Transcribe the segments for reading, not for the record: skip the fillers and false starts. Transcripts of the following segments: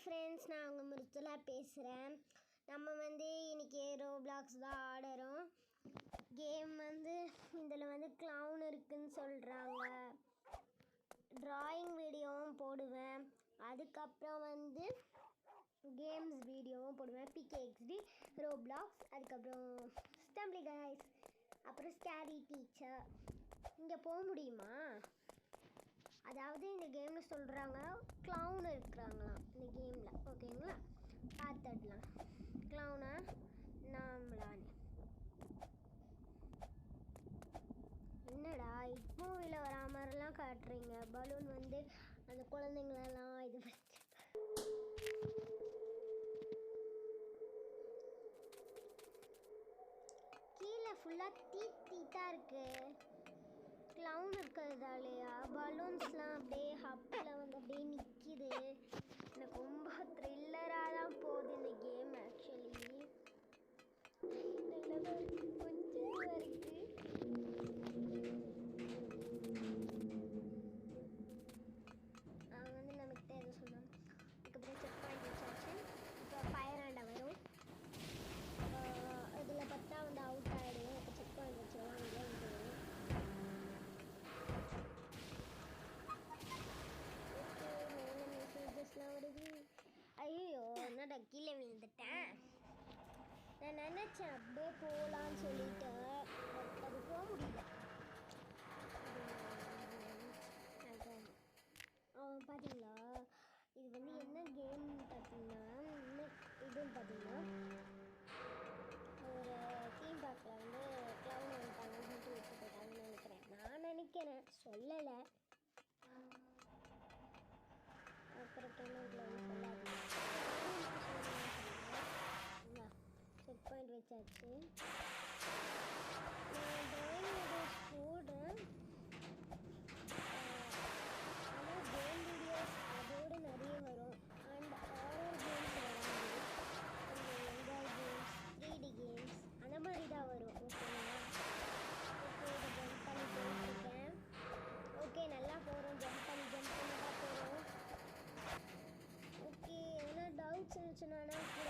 Friends, நான் உங்கள் மிருத்துலா பேசுகிறேன். நம்ம இன்றைக்கி ரோப்ளாக்ஸ் தான் ஆடுறோம். கேம் இதில் க்ளவுன் இருக்குதுன்னு சொல்கிறாங்க. ட்ராயிங் வீடியோவும் போடுவேன். அதுக்கப்புறம் கேம்ஸ் வீடியோவும் போடுவேன். பிகேஎக்ஸ்டி, ரோப்ளாக்ஸ், அதுக்கப்புறம் ஸ்டம்பிளி கைஸ், அப்புறம் ஸ்கேரி டீச்சர். இங்கே போக முடியுமா? அதாவது இந்த கேமில் சொல்கிறாங்க க்ளவுன் இருக்கிறாங்களாம் இந்த கேமில். ஓகேங்களா, பார்த்துடலாம். க்ளவுனா நாமளான்னு. என்னடா இப்போ மூவியில் வரா மாதிரிலாம் காட்டுறீங்க? பலூன் அந்த குழந்தைங்களெல்லாம் இது கீழே ஃபுல்லாக தீத்தாக இருக்குது. க்ளவுன் இருக்கிறதாலையா பலூன்ஸ்லாம் அப்படியே ஹப்பில் அப்படியே நிற்கிது. எனக்கு ரொம்ப த்ரில்லராக தான் போகுது இந்த கேம். ஆக்சுவலி நல்லா இருக்குது, கொஞ்சம் இதுவாக இருக்குது. அவங்க நம்மக்கிட்ட எதுவும் சொன்னாங்க. அதுக்கப்புறம் செக் பாயிண்ட் வச்சாச்சு. இப்போ ஃபயர் ஆண்டை வரும். இதில் பார்த்தா அவுட் ஆகிடும். இப்போ செக் பாயிண்ட் வச்சிடலாம். இங்கே வருது. ஐயோ, என்னடா கீழே விழுந்துட்டேன். நான் நினச்சேன் அப்படியே போகலான்னு சொல்லிட்டு, அது போக முடியல. பார்த்தீங்களா, இது என்ன கேம்னு பார்த்தீங்கன்னா, இதுன்னு பார்த்தீங்கன்னா ஒரு தீம் பார்க்கில் க்ளவுன் வந்துட்டாங்கன்னு சொல்லிட்டு விட்டு போயிட்டாங்கன்னு நினைக்கிறேன். நான் நினைக்கிறேன், சொல்லலை. அப்புறம் கமெண்ட்டில் சொல்லாதீங்க. செக் பாயிண்ட் வச்சாச்சு. நான் ட்ராயிங் வீடியோஸ் போடுறேன். ஆனால் கேம் வீடியோஸ் அதோடு நிறைய வரும். அண்ட் ஹாரர் கேம்ஸ் வராது. என்ஜாய் கேம்ஸ், 3D கேம்ஸ் அந்த மாதிரி தான் வரும். ஓகேங்களா? ஓகே, இதை ஜம்ப் பண்ணி போயிட்டுருக்கேன். ஓகே, நல்லா போகிறோம். ஜம்ப் பண்ணி தான் போகிறோம். ஓகே, எதனா டவுட்ஸ் இருந்துச்சுன்னா கூட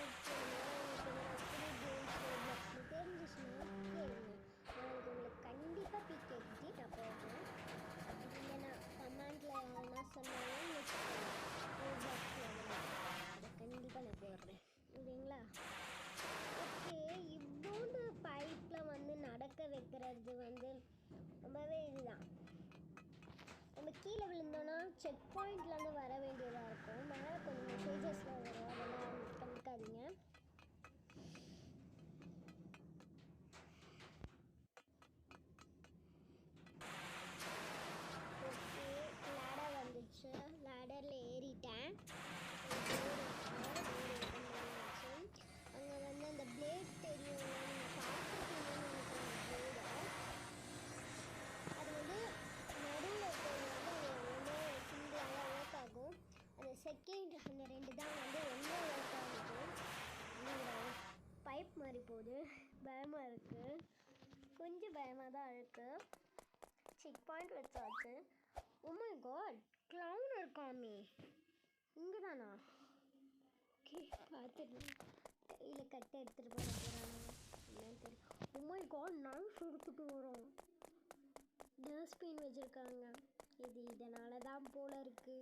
தெரிஞ்சிச்சுன்னா கேளுங்க. நாளைக்கு உங்களுக்கு கண்டிப்பாக பிகேஎக்ஸ்டி நான் போடுறேன். அப்படி இல்லைன்னா கமெண்டில் என்ன சொன்னாலும் அதை கண்டிப்பாக நான் போடுறேன். ஓகேங்களா? ஓகே, இவ்வளோண்டு பைப்பில் நடக்க வைக்கிறது ரொம்பவே இதுதான். நம்ம கீழே விழுந்தோன்னா செக் பாயிண்ட்லேருந்து வர வேண்டியதாக இருக்கும். மேலே கொஞ்சம் மெசேஜஸ்லாம் வரும், அதெல்லாம் கண்டுக்காதீங்க. ஓகே, லேடர் வந்துச்சு. லேடரில் ஏறிட்டேன். அங்கே அந்த பிளேட் தெரியும், நீங்கள் பார்த்துருக்கீங்கன்னு நினைக்கிறேன். பிளேடை அது நடுவில் ஒன்று சிங்கிளாக ஒர்க் ஆகும். அந்த செகண்ட் அந்த 2 தான் ஒன்றா ஒர்க் ஆகுது. பைப் மாதிரி போகுது. பயமாக இருக்குது, கொஞ்சம் பயமாக தான் இருக்குது. செக் பாயிண்ட் வச்சாச்சு. ஓ மை காட், க்ளவுன் இருக்காமே இங்கே தானா? ஓகே, பார்த்துட்டு கையில் கட்டை எடுத்துகிட்டு போக போகிறாங்க என்னன்னு தெரியும். ஓ மை காட், நைஃப் எடுத்துகிட்டு வரோம். டஸ்ட்பின் வச்சுருக்காங்க. இதனால தான் போல இருக்குது.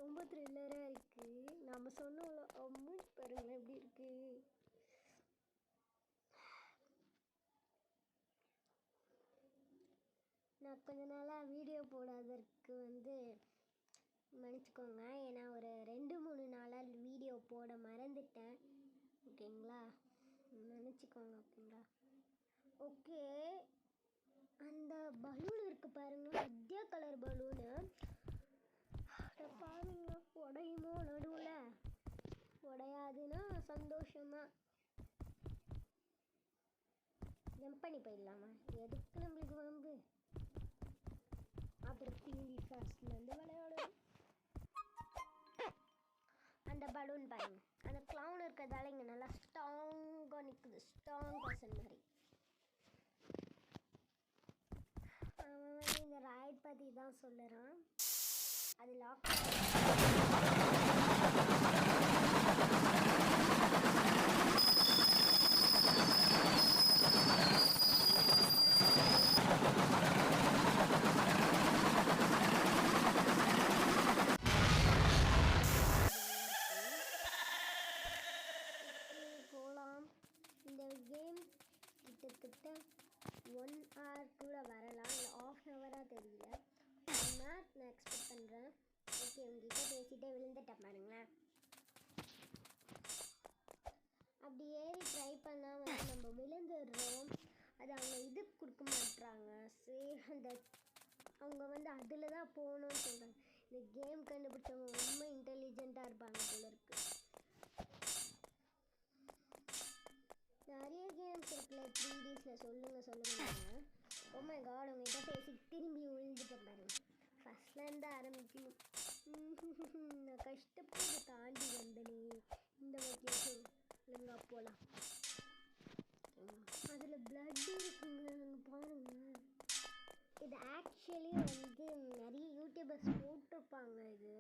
ரொம்ப த்ரில்லராக இருக்குது. நம்ம சொன்னோம்ல, அம்மூஞ்சி பாருங்களேன் எப்படி இருக்குது. நான் கொஞ்ச நாளாக வீடியோ போடாதற்கு மன்னிச்சுக்கோங்க. ஏன்னா ஒரு 2-3 நாளாக வீடியோ போட மறந்துட்டேன். ஓகேங்களா, நினச்சிக்கோங்க. ஓகேங்களா? ஓகே, அந்த பலூன் இருக்குது பாருங்கள், மத்திய கலர் பலூனு. பாருங்க, உடையுமோ நடுவில்? உடையாதுன்னா சந்தோஷமாக ஜம்ப் பண்ணி போயிடலாமா? எதுக்கு நம்மளுக்கு வம்பு? அப்புறம் டிவி ஃபாஸ்ட்லேருந்து விளையாடுவோம். அந்த பலூன் பாருங்க, அந்த க்ளவுன் இருக்கிறதால இங்கே நல்லா ஸ்ட்ராங்காக நிற்குது. ஸ்ட்ராங் பர்சன் மாதிரி. அவன் இந்த ரைட் பற்றி தான் சொல்லுறான். அது லாக் 1 hour கூட வரலாம், இல்லை ½ hour தெரியல. 1 hour நான் எக்ஸ்பெக்ட் பண்ணுறேன். ஓகே, உங்ககிட்ட பேசிகிட்டே விழுந்துட்டேன் பாருங்களேன். அப்படி ஏறி ட்ரை பண்ணால் வந்து நம்ம விழுந்துடுறோம். அது அவங்க இது கொடுக்க மாட்டுறாங்க. அந்த அவங்க வந்து அதில் தான் போகணும்னு சொல்கிறாங்க. இந்த கேம் கண்டுபிடிச்சவங்க ரொம்ப இன்டெலிஜென்ட்டாக இருப்பாங்க போல இருக்கு. நிறைய கேம்ஸ் இருக்குல்ல 3Dsல சொல்லுங்கள். ஓ மை காட், உங்கள்கிட்ட பேசி திரும்பி விழுந்துட்டேன் பாருங்க. ஃபஸ்ட்லேருந்து ஆரம்பிக்கணும். நான் கஷ்டப்பட்டு தாண்டி வந்தனே இந்த வகையும் இல்லைங்க போகலாம். அதில் பிளட் இருக்குங்க பாருங்க. இது ஆக்சுவலி வந்து நிறைய யூடியூபர்ஸ் போட்டிருப்பாங்க. இது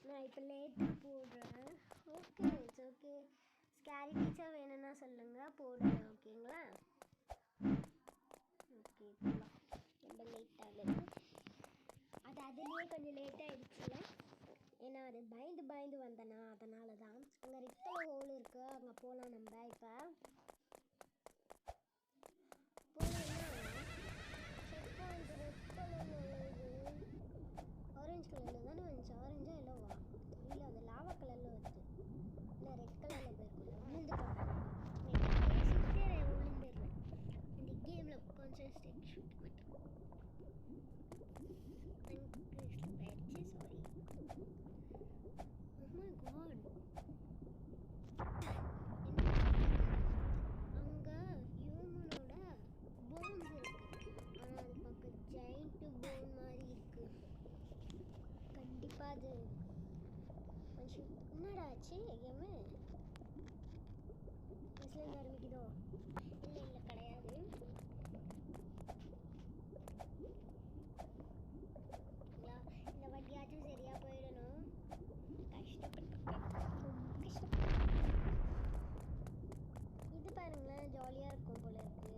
நான் இப்போ லேட்டாக போடுறேன். Okay, it's okay. Scary teacher வேணும்னா சொல்லுங்கள், போடுறேன். ஓகேங்களா? ஓகே, போகலாம். ரொம்ப லேட் ஆகுது. அது அதுலேயே கொஞ்சம் லேட் ஆகிடுச்சுல, ஏன்னா அது பயந்து வந்தேனா, அதனால தான். அங்கே ரெட் கலர் ஹோல் இருக்குது, அங்கே போகலாம் நம்ம. இப்போ ஆரஞ்சு கலரில் தானே வந்துச்சு. ஆரஞ்சா இல்லைவா இல்லை, அது லாவா கலரில் வருது. இல்லை, ரெட் கலரில் போயிருக்குள்ள விழுந்துட்டோம். பேசிக்கிட்டே விழுந்துடுறேன். இந்த கேமில் கான்சன்ட்ரேட் ஷூட் மட்டும் ஆயிடுச்சு. சாரி. Oh my god, அங்கே ஹியூமனோட போன்ஸ் இருக்கு. ஆனால் அது பார்க்க ஜெயிண்ட் போன் மாதிரி இருக்கு. கண்டிப்பாக அது கொஞ்சம் என்னடா ஆச்சு கேமு? ஃபஸ்ட்லேருந்து ஆரம்பிக்குதோ? இல்லை கிடையாது. இந்த வாட்டியாச்சும் சரியாக போயிடணும். இது பாருங்களேன், ஜாலியாக இருக்கும் போல இருக்கு.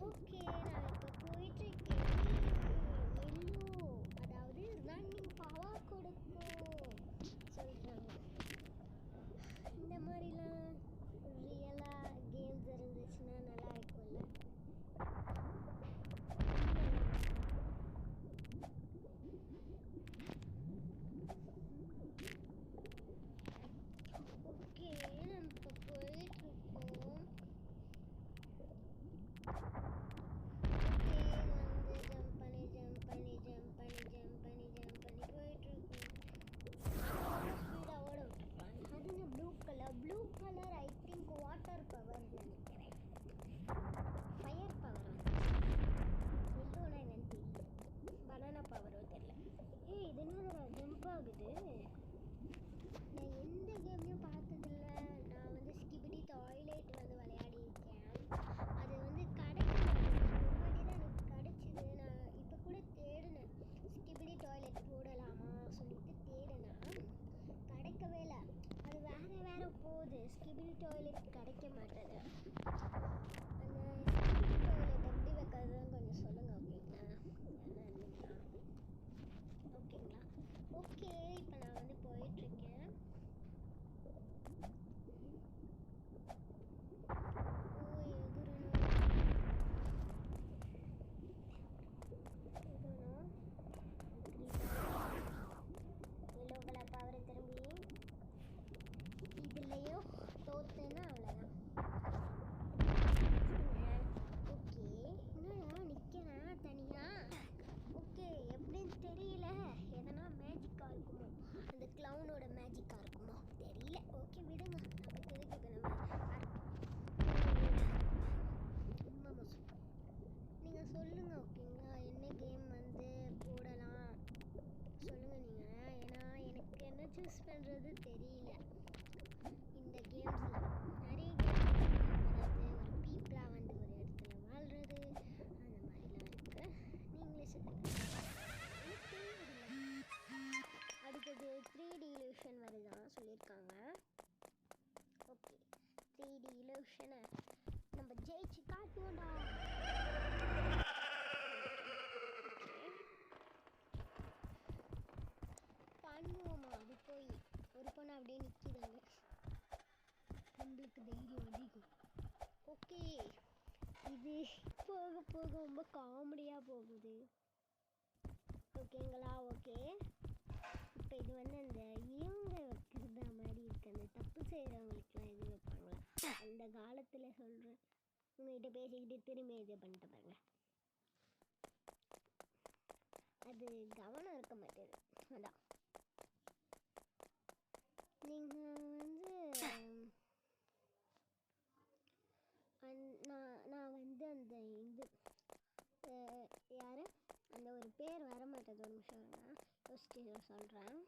ஓகே, நான் இப்போ போயிட்டுருக்கேன். எல்லோ, அதாவது ரன்னிங் பவர் கொடுக்கும் சொல்கிறாங்க. இந்த மாதிரிலாம் ரியலாக கேம்ஸ் இருந்துச்சுன்னா நல்லா இருக்கும்ல. ஓகே, நம்ம இப்போ போயிட்டுருக்கோம். Blue colour I think water power நினைக்கிறேன். ஃபயர் பவர் எல்லோனா என்னன்னு தெரியல. பனானா பவரோ தெரியல. இது என்ன ஜம்ப் ஆகுது? நான் எந்த கேம்லையும் பார்த்ததில்ல. நான் வந்து ஸ்கிபிடி டாய்லெட் வந்து விளையாடிருக்கேன். அது வந்து கிடைக்கும். ஒரு வாட்டி தான் எனக்கு கிடச்சிது. நான் இப்போ கூட தேடினேன், ஸ்கிபிடி டாய்லெட் போடலாமா சொல்லிட்டு தேடினேன். கிடைக்கவே இல்லை. அது வேறு போகுது. ஸ்கிபிடி டாய்லெட் கிடைக்க மாட்டேது. அந்த ஸ்கிபிடி டாய்லெட் எப்படி வைக்கிறதுன்னு கொஞ்சம் சொல்லுங்கள். ஓகேங்களா? ஓகே, இப்போ நான் வந்து போயிட்டுருக்கேன். எல்லோ கலர் பவர் திரும்பி இதுலேயும் தோத்துன்னா அவ்வளோதான். சொல்லுங்கள் ஓகேங்களா, என்ன கேம் வந்து போடலாம் சொல்லுங்கள் நீங்கள். ஏன்னா எனக்கு என்ன சூஸ் பண்ணுறது தெரியல. இந்த கேம்ஸில் நிறைய கேம்ஸ் அதாவது ஒரு பீப்புளாக வந்து ஒரு இடத்துல வாழ்கிறது அந்த மாதிரிலாம் இருக்குது. நீங்களே சொல்லுங்கள். அடுத்தது 3D இல்யூஷன் வருதான் சொல்லியிருக்காங்க. ஓகே 3D இல்யூஷனை நம்ம ஜெயிச்சு காட்டுவோம்டா. பண்ணுவோமா? அது போய் ஒரு பொண்ணு அப்படியே நிற்கிதாங்க. நம்மளுக்கு தைரியம் அதிகம். ஓகே இது போக போக ரொம்ப காமெடியாக போகுது ஓகேங்களா. ஓகே இப்போ இது வந்து அந்த இவங்க வைக்கிறத மாதிரி இருக்குது. அந்த தப்பு செய்கிறவங்களுக்குலாம் இது வைப்பாங்களா அந்த காலத்தில் சொல்கிறேன். உங்கள்கிட்ட பேசிக்கிட்டு திரும்பி இது பண்ணிட்டு பாருங்க. அது கவனம் இருக்க மாட்டேது. அதான் நீங்கள் வந்து நான் வந்து அந்த இது யார் அந்த ஒரு பேர் வர மாட்டேது. ஒரு நிமிஷம் நான் யோசிச்சு சொல்கிறேன்.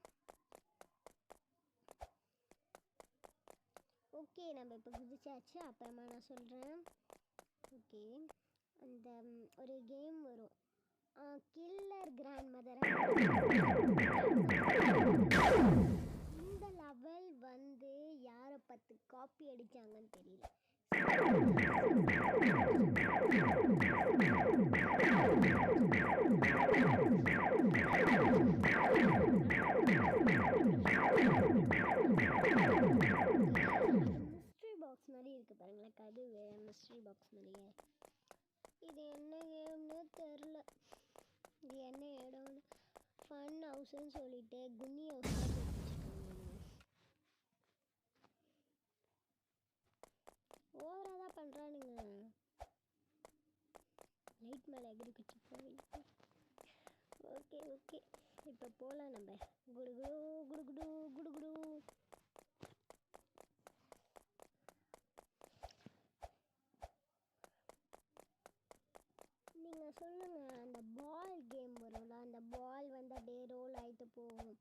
ஓகே நம்ம இப்போ குதிச்சாச்சு. அப்புறமா நான் சொல்கிறேன். ஓகே அந்த ஒரு கேம் வரும் கில்லர் கிராண்ட் மதர். இந்த லெவல் வந்து யாரை பற்றி காப்பி அடித்தாங்கன்னு தெரியல. மிஸ்ட்ரி பாக்ஸ் மாதிரி இருக்குது பாருங்களேன். கதுவே மிஸ்ட்ரி பாக்ஸ் மாதிரியே. இது என்ன கேம்னு தெரில. இது என்ன இடம்னு ஃபன் ஹவுஸ்ன்னு சொல்லிட்டு குன்னி ஹவுஸ் ஓவராக தான் பண்ணுறானுங்க. லைட் மேலே எகிரி குச்சி போயிட்டு. ஓகே ஓகே இப்போ போகலாம் நம்ம. குடுகுடு குடுகுடு குடுகுடு. நீங்கள் சொல்லுங்கள். அந்த பால் கேம் வரும்ல, அந்த பால் வந்து அப்படியே ரோல் ஆகிட்டு போகும்.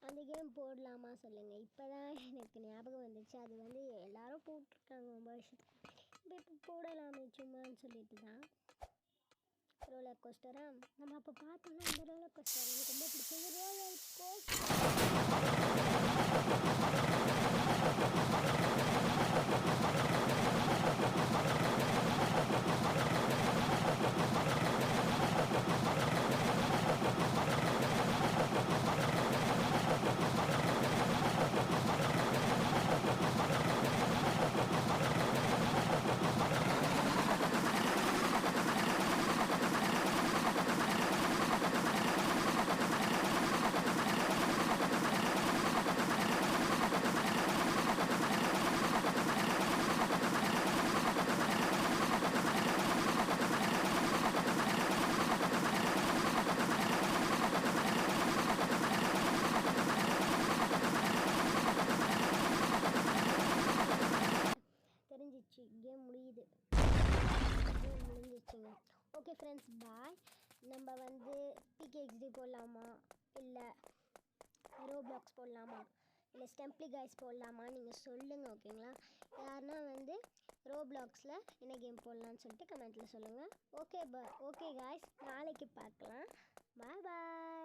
அந்த கேம் போடலாமா சொல்லுங்கள். இப்போ தான் எனக்கு ஞாபகம் வந்துச்சு. அது வந்து எல்லோரும் போட்டிருக்காங்க ரொம்ப வருஷத்துக்கு. இப்போ போடலாமே சும்மான்னு சொல்லிட்டு தான். ரோலர் கோஸ்டரா நம்ம அப்போ பார்த்தோம்னா அந்த ரோலர் கோஸ்டர் எனக்கு ரொம்ப பிடிச்சது. ரோலர் தெரிஞ்சிச்சு. கேம் முடிஞ்சிச்சுங்க. Okay friends bye. நம்ம வந்து பிகேஎக்ஸ்டி போடலாமா இல்லை ரோப்ளாக்ஸ் போடலாமா இல்லை ஸ்டெம்ப்ளி கைஸ் போடலாமா நீங்கள் சொல்லுங்கள் ஓகேங்களா. யாருன்னா வந்து ரோப்ளாக்ஸில் என்ன கேம் போடலான்னு சொல்லிட்டு கமெண்ட்டில் சொல்லுங்கள். ஓகே காய்ஸ் நாளைக்கு பார்க்கலாம். பாய் பாய்.